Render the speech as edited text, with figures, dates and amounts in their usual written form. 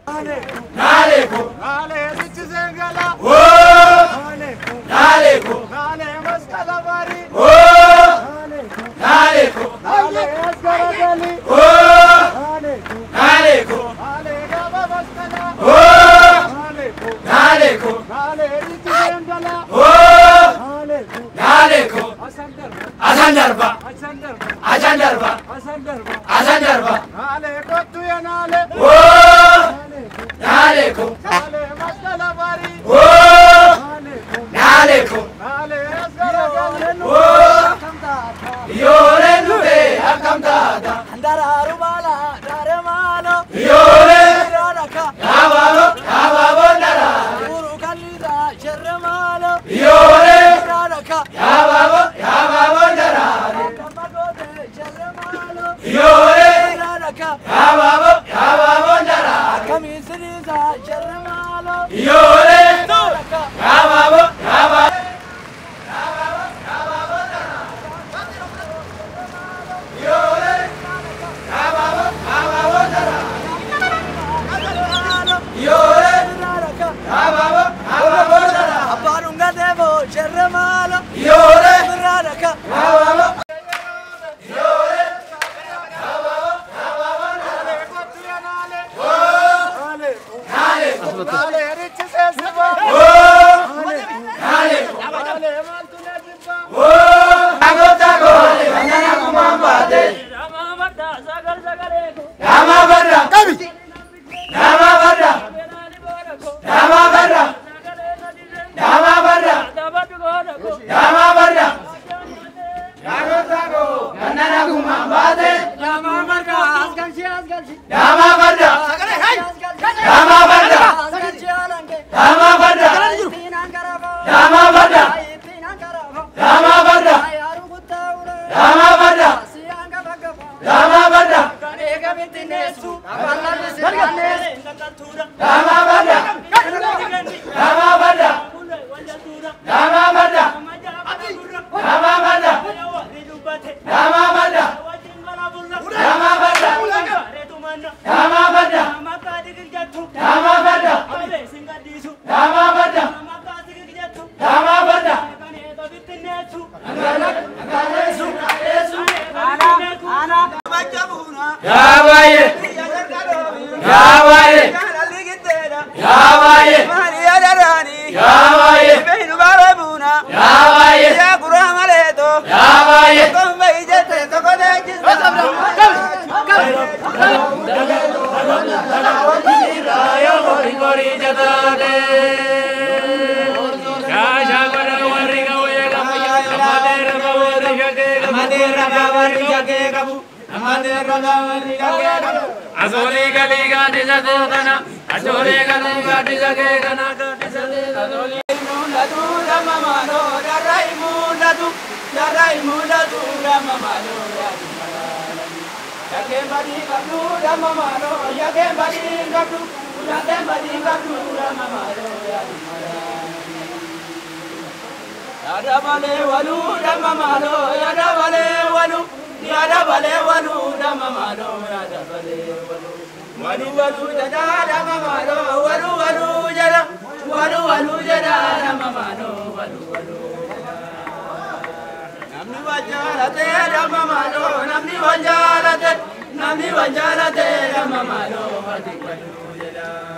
Nale ko. Nale rich zengala. Oh. Nale ko. Nale ko. Nale maskala bari. Oh. Nale ko. Nale ko. Nale asgara gali. Oh. Nale ko. Nale ko. Nale gaba maskala. Oh. Nale ko. Nale ko. Nale rich zengala. Oh. Nale ko. Nale ko. Asandarba. Asandarba. Asandarba. Asandarba. Asandarba. Asandarba. Nale kotu ya nale. Oh. Nale ko. Nale ko. Nale maskala bari. Oh. Nale ko. Nale ko. Nale asgara gali. Oh. Yore nube akam tata. Andararu bala daremalo. Yore. Raraka. Yabalo. Yababo nara. Guru kalida shermalo. Yore. Raraka. Yababo. Yababo nara. Kamagode shermalo. Yore. Raraka. Yababo. Yababo nara. Kamisriza shermalo. Yore. Raraka. Yababo. Yababo. Aparunga devo shermalo. Yore. Raraka. Yababo. Namni wanjala te ramamalo hati wadu jala.